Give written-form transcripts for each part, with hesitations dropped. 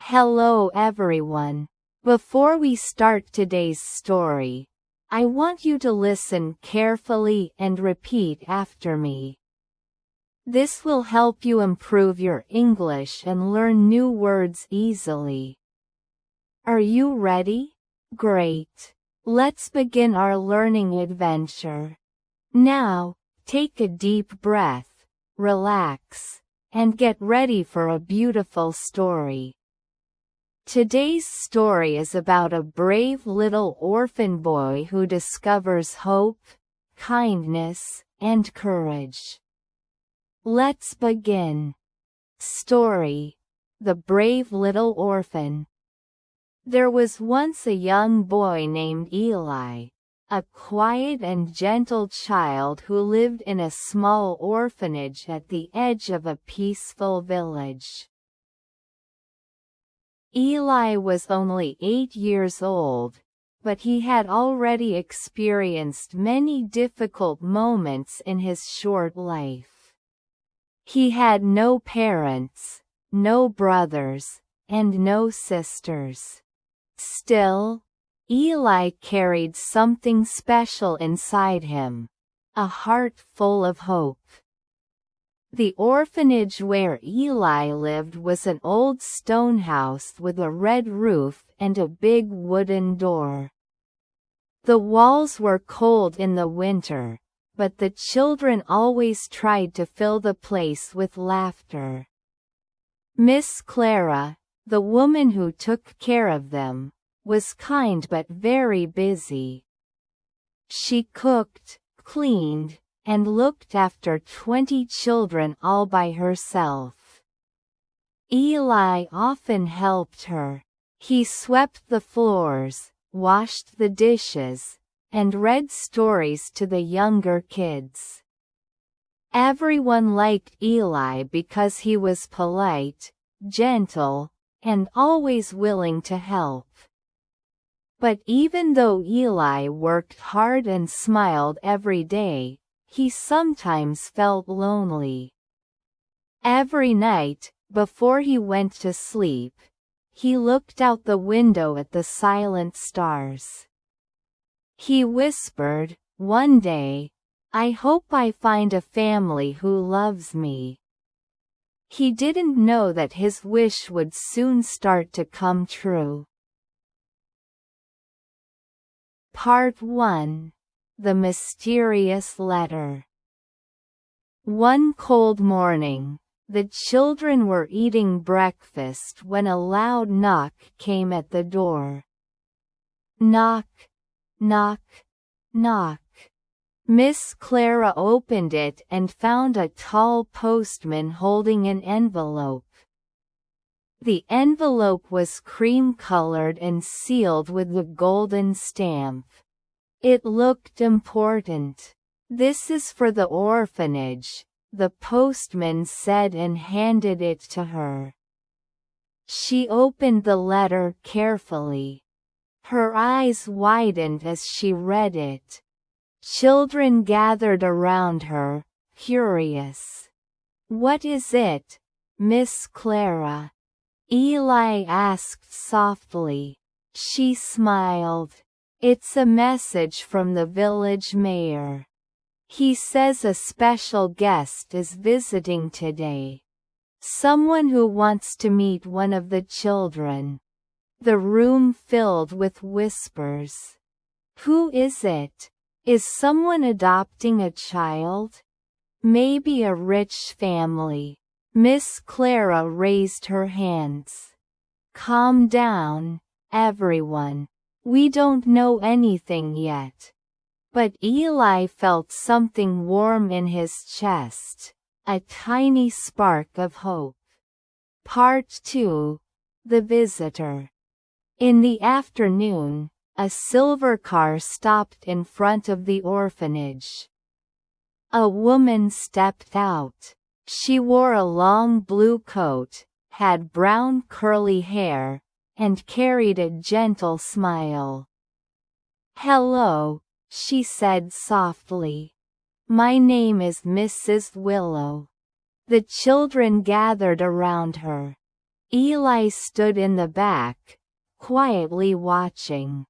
Hello everyone. Before we start today's story, I want you to listen carefully and repeat after me. This will help you improve your English and learn new words easily. Are you ready? Great. Let's begin our learning adventure. Now, take a deep breath, relax, and get ready for a beautiful story. Today's story is about a brave little orphan boy who discovers hope, kindness, and courage. Let's begin. Story: The Brave Little Orphan. There was once a young boy named Eli, a quiet and gentle child who lived in a small orphanage at the edge of a peaceful village. Eli was only 8 years old, but he had already experienced many difficult moments in his short life. He had no parents, no brothers, and no sisters. Still, Eli carried something special inside him, a heart full of hope. The orphanage where Eli lived was an old stone house with a red roof and a big wooden door. The walls were cold in the winter, but the children always tried to fill the place with laughter. Miss Clara, the woman who took care of them, was kind but very busy. She cooked, cleaned, and looked after 20 children all by herself. Eli often helped her. He swept the floors, washed the dishes, and read stories to the younger kids. Everyone liked Eli because he was polite, gentle, and always willing to help. But even though Eli worked hard and smiled every day, he sometimes felt lonely. Every night, before he went to sleep, he looked out the window at the silent stars. He whispered, "One day, I hope I find a family who loves me." He didn't know that his wish would soon start to come true. Part 1. The Mysterious Letter. One cold morning, the children were eating breakfast when a loud knock came at the door. Knock, knock, knock. Miss Clara opened it and found a tall postman holding an envelope. The envelope was cream-colored and sealed with a golden stamp. It looked important. "This is for the orphanage," the postman said and handed it to her. She opened the letter carefully. Her eyes widened as she read it. Children gathered around her, curious. "What is it, Miss Clara?" Eli asked softly. She smiled. "It's a message from the village mayor. He says a special guest is visiting today. Someone who wants to meet one of the children." The room filled with whispers. "Who is it? Is someone adopting a child? Maybe a rich family." Miss Clara raised her hands. "Calm down, everyone. We don't know anything yet." But Eli felt something warm in his chest, a tiny spark of hope. Part 2. The Visitor. In the afternoon, a silver car stopped in front of the orphanage. A woman stepped out. She wore a long blue coat, had brown curly hair, and carried a gentle smile. "Hello," she said softly. "My name is Mrs. Willow." The children gathered around her. Eli stood in the back, quietly watching.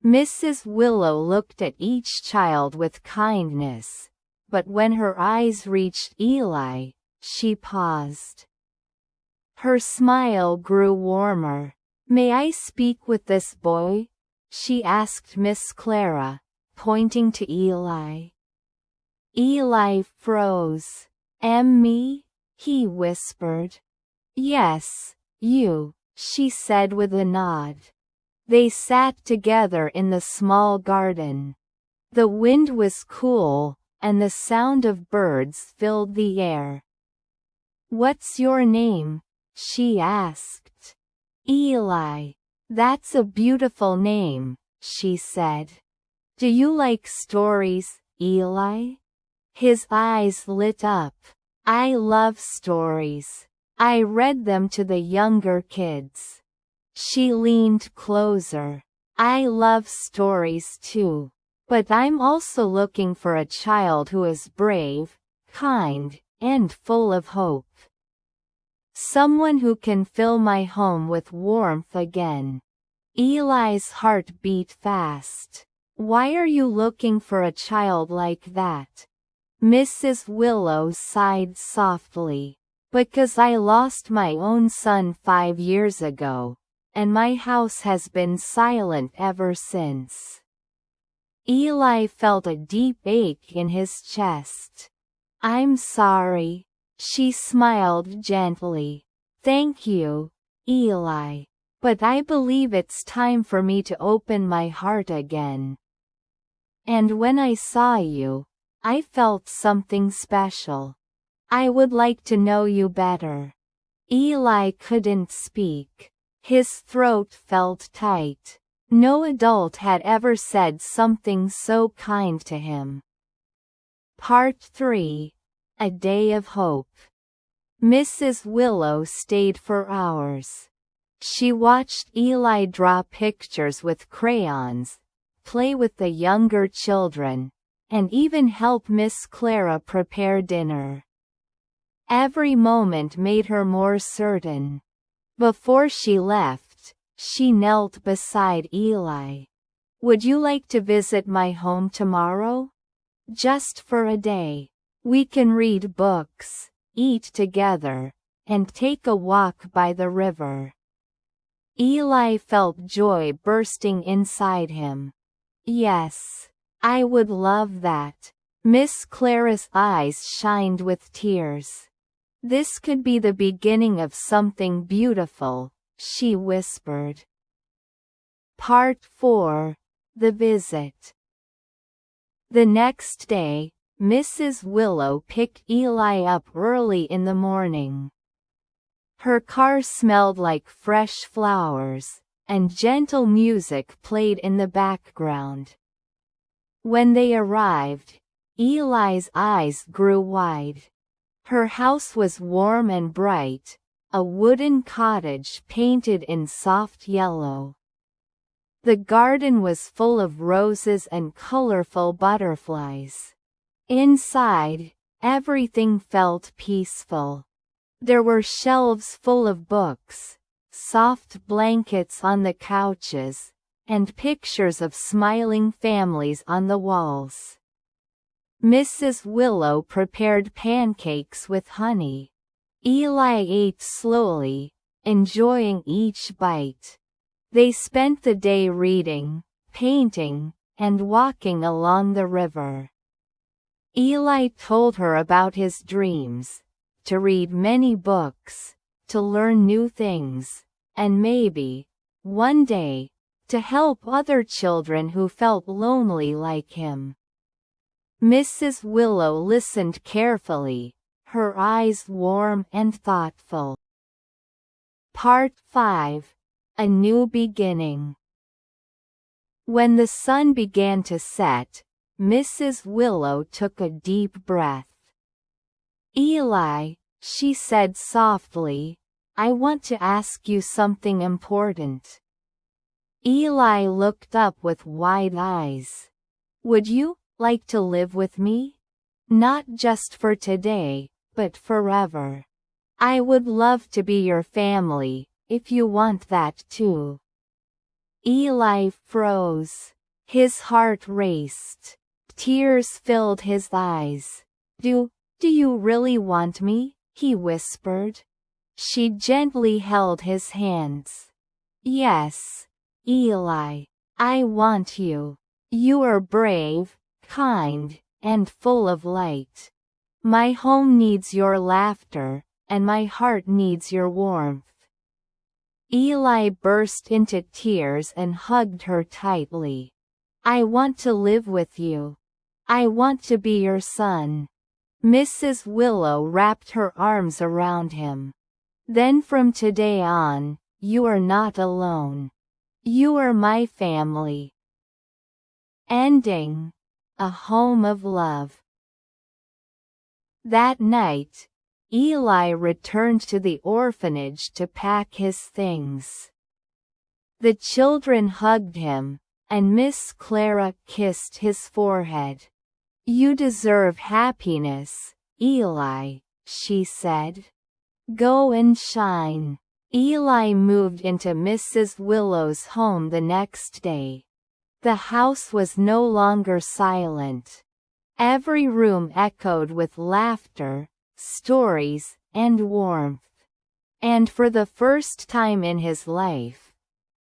Mrs. Willow looked at each child with kindness, but when her eyes reached Eli, she paused. Her smile grew warmer. "May I speak with this boy?" she asked Miss Clara, pointing to Eli. Eli froze. "Me?" he whispered. "Yes, you," she said with a nod. They sat together in the small garden. The wind was cool, and the sound of birds filled the air. "What's your name?" she asked. "Eli." "That's a beautiful name," she said. "Do you like stories, Eli?" His eyes lit up. "I love stories. I read them to the younger kids." She leaned closer. "I love stories too. But I'm also looking for a child who is brave, kind, and full of hope. Someone who can fill my home with warmth again." Eli's heart beat fast. "Why are you looking for a child like that?" Mrs. Willow sighed softly. "Because I lost my own son 5 years ago, and my house has been silent ever since." Eli felt a deep ache in his chest. "I'm sorry." She smiled gently. "Thank you, Eli. But I believe it's time for me to open my heart again. And when I saw you, I felt something special. I would like to know you better." Eli couldn't speak. His throat felt tight. No adult had ever said something so kind to him. Part 3. A Day of Hope. Mrs. Willow stayed for hours. She watched Eli draw pictures with crayons, play with the younger children, and even help Miss Clara prepare dinner. Every moment made her more certain. Before she left, she knelt beside Eli. "Would you like to visit my home tomorrow? Just for a day. We can read books, eat together, and take a walk by the river." Eli felt joy bursting inside him. "Yes, I would love that." Miss Clara's eyes shined with tears. "This could be the beginning of something beautiful," she whispered. Part 4. The Visit. The next day, Mrs. Willow picked Eli up early in the morning. Her car smelled like fresh flowers, and gentle music played in the background. When they arrived, Eli's eyes grew wide. Her house was warm and bright, a wooden cottage painted in soft yellow. The garden was full of roses and colorful butterflies. Inside, everything felt peaceful. There were shelves full of books, soft blankets on the couches, and pictures of smiling families on the walls. Mrs. Willow prepared pancakes with honey. Eli ate slowly, enjoying each bite. They spent the day reading, painting, and walking along the river. Eli told her about his dreams: to read many books, to learn new things, and maybe, one day, to help other children who felt lonely like him. Mrs. Willow listened carefully, her eyes warm and thoughtful. Part 5. A New Beginning. When the sun began to set, Mrs. Willow took a deep breath. "Eli," she said softly, "I want to ask you something important." Eli looked up with wide eyes. "Would you like to live with me? Not just for today, but forever. I would love to be your family, if you want that too." Eli froze. His heart raced. Tears filled his eyes. Do you really want me?" he whispered. She gently held his hands. "Yes, Eli. I want you. You are brave, kind, and full of light. My home needs your laughter, and my heart needs your warmth." Eli burst into tears and hugged her tightly. "I want to live with you. I want to be your son." Mrs. Willow wrapped her arms around him. "Then from today on, you are not alone. You are my family." Ending. A home of love. That night, Eli returned to the orphanage to pack his things. The children hugged him, and Miss Clara kissed his forehead. "You deserve happiness, Eli," she said. "Go and shine." Eli moved into Mrs. Willow's home the next day. The house was no longer silent. Every room echoed with laughter, stories, and warmth. And for the first time in his life,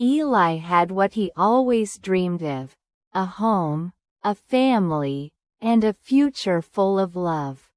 Eli had what he always dreamed of: a home, a family, and a future full of love.